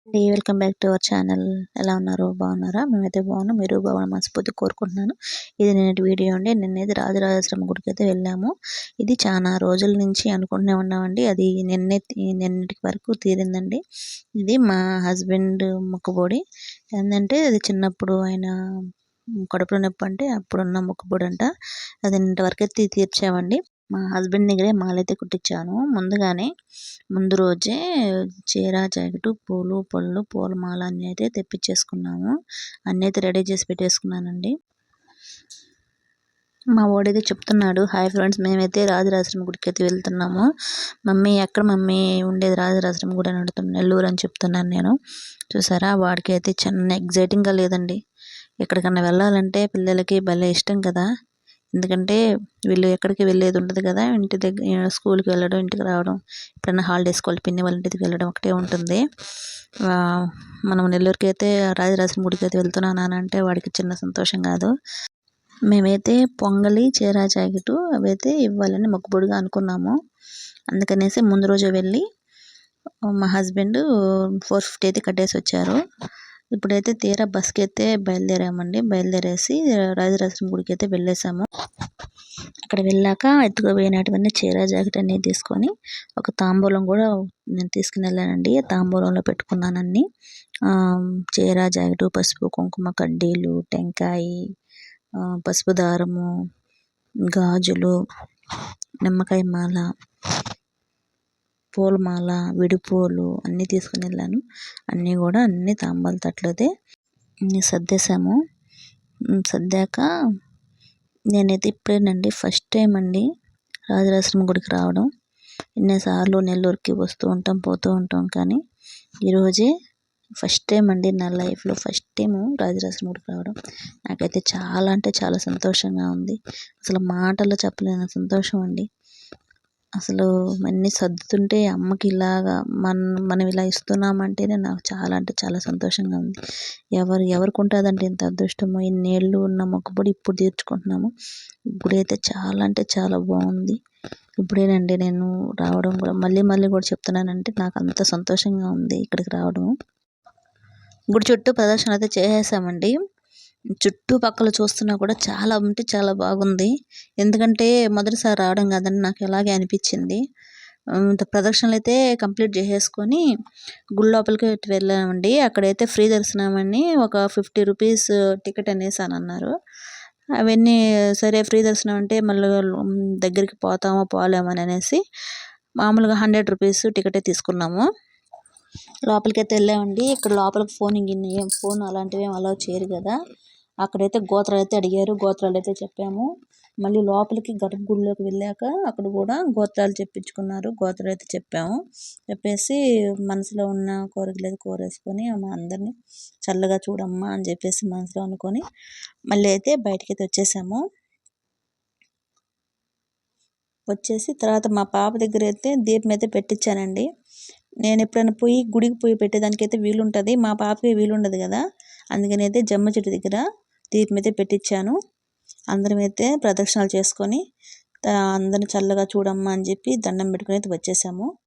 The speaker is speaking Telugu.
Welcome back to our channel. ఎలా ఉన్నారు? బాగున్నారా? మేమైతే బాగున్నాం. మీరు బాగున్నా మనస్ఫూర్తి కోరుకుంటున్నాను. ఇది నిన్నటి వీడియో అండి. నిన్నైతే రాజరాజేశ్వరం గుడికి అయితే వెళ్ళాము. ఇది చాలా రోజుల నుంచి అనుకుంటూనే ఉన్నామండి. అది నిన్నటి వరకు తీరిందండి. ఇది మా హస్బెండ్ మొక్కుబడి. ఏంటంటే అది చిన్నప్పుడు ఆయన కడుపులో నొప్పి అంటే అప్పుడున్న మొక్కుబడి అంట. అది నిన్నటి వరకు అయితే తీర్చామండి. మా హస్బెండ్ దగ్గరే మాలైతే కుట్టించాను. ముందు రోజే చీర, జాకెట్, పూలు, పళ్ళు, పూలమాల అన్నీ అయితే తెప్పించేసుకున్నాము. అన్నీ అయితే రెడీ చేసి పెట్టేసుకున్నానండి. మా వాడైతే చెప్తున్నాడు, హాయ్ ఫ్రెండ్స్, మేమైతే రాజరాజేశ్వరం గుడికి అయితే వెళ్తున్నాము. మమ్మీ ఎక్కడ మమ్మీ ఉండేది రాజరాజేశ్వరం గుడి అని అడుగుతున్నాను. నెల్లూరు అని చెప్తున్నాను నేను. చూసారా, వాడికి అయితే చిన్న ఎగ్జైటింగ్గా లేదండి. ఎక్కడికన్నా వెళ్ళాలంటే పిల్లలకి భలే ఇష్టం కదా. ఎందుకంటే వీళ్ళు ఎక్కడికి వెళ్ళేది ఉండదు కదా. ఇంటి దగ్గర స్కూల్కి వెళ్ళడం, ఇంటికి రావడం, ఎప్పుడైనా హాలిడేస్కి వాళ్ళ పిన్ని వాళ్ళ ఇంటికి వెళ్ళడం ఒకటే ఉంటుంది. మనం నెల్లూరుకి అయితే రాజరాజేశ్వరం గుడికి అయితే వెళ్తున్నాను అని అంటే వాడికి చిన్న సంతోషం కాదు. మేమైతే పొంగలి, చీర, జాకెట్ అవైతే ఇవ్వాలని మొక్కుబడిగా అనుకున్నాము. అందుకనేసి ముందు రోజు వెళ్ళి మా హస్బెండ్ 450 అయితే కట్టేసి వచ్చారు. ఇప్పుడైతే తీరా బస్కి అయితే బయలుదేరామండి. బయలుదేరేసి రాజరాజేశ్వరం గుడికి అయితే వెళ్ళేసాము. అక్కడ వెళ్ళాక ఎత్తుకుపోయినటువంటి చీర, జాకెట్ అన్నీ తీసుకొని ఒక తాంబూలం కూడా నేను తీసుకుని వెళ్ళానండి. తాంబూలంలో పెట్టుకున్నాను అన్ని. చీర, జాకెట్, పసుపు, కుంకుమ, కడ్డీలు, టెంకాయ, పసుపు దారము, గాజులు, నిమ్మకాయ మాల, పూలమాల, విడిపూలు అన్నీ తీసుకుని వెళ్ళాను. అన్నీ తాంబాల తట్లు అయితే సర్దేశాము. సర్దాక నేనైతే ఇప్పుడేనండి ఫస్ట్ టైం అండి రాజరాజేశ్వరం గుడికి రావడం. ఎన్నోసార్లు నెల్లూరుకి వస్తూ ఉంటాం, పోతూ ఉంటాం, కానీ ఈరోజే ఫస్ట్ టైం అండి నా లైఫ్లో ఫస్ట్ టైం రాజరాజేశ్వరం గుడికి రావడం. నాకైతే చాలా అంటే చాలా సంతోషంగా ఉంది. అసలు మాటల్లో చెప్పలేని సంతోషం అండి. అసలు అన్నీ సర్దుతుంటే అమ్మకి ఇలాగా మనం ఇలా ఇస్తున్నామంటేనే నాకు చాలా అంటే చాలా సంతోషంగా ఉంది. ఎవరికి ఉంటుందంటే ఇంత అదృష్టమో. ఇన్నేళ్ళు ఉన్న మొక్కుబడి ఇప్పుడు తీర్చుకుంటున్నాము. గుడి అయితే చాలా అంటే చాలా బాగుంది. ఇప్పుడేనండి నేను రావడం కూడా మళ్ళీ కూడా చెప్తున్నానంటే నాకు అంత సంతోషంగా ఉంది ఇక్కడికి రావడం. గుడి చుట్టూ ప్రదర్శన అయితే చేసేసామండి. చుట్టుపక్కల చూస్తున్నా కూడా చాలా అంటే చాలా బాగుంది. ఎందుకంటే మొదటిసారి రావడం కదండి, నాకు ఎలాగే అనిపించింది. ప్రదక్షిణలు అయితే కంప్లీట్ చేసేసుకొని గుడి లోపలికి వెళ్ళామండి. అక్కడైతే ఫ్రీ దర్శనం అని ఒక 50 రూపీస్ టికెట్ అనేసి అని అన్నారు. అవన్నీ సరే, ఫ్రీ దర్శనం అంటే మళ్ళీ దగ్గరికి పోతామో పోలేమో అని అనేసి మామూలుగా 100 రూపీస్ టికెటే తీసుకున్నాము. లోపలికి అయితే వెళ్ళామండి. ఇక్కడ లోపలికి ఫోన్ అలాంటివి ఏం అలౌ చేయరు కదా. అక్కడైతే గోత్రాలు అయితే అడిగారు. గోత్రాలు అయితే చెప్పాము. మళ్ళీ లోపలికి గర్భగుడిలోకి వెళ్ళాక అక్కడ కూడా గోత్రాలు చెప్పించుకున్నారు. గోత్రాలు అయితే చెప్పేసి మనసులో ఉన్న కోరికలు అయితే కోరేసుకొని అందరినీ చల్లగా చూడమ్మా అని చెప్పేసి మనసులో అనుకొని మళ్ళీ అయితే బయటకి అయితే వచ్చేసాము. వచ్చేసి తర్వాత మా పాప దగ్గర అయితే దీపం అయితే పెట్టించానండి. నేను ఎప్పుడైనా గుడికి పోయి పెట్టేదానికైతే వీలుంటుంది, మా పాపకి వీలుండదు కదా. అందుకని అయితే జమ్మ చెట్టు దగ్గర దీపం అయితే పెట్టించాను. అందరం అయితే ప్రదక్షిణాలు చేసుకొని అందరిని చల్లగా చూడమ్మా అని చెప్పి దండం పెట్టుకుని అయితే వచ్చేసాము.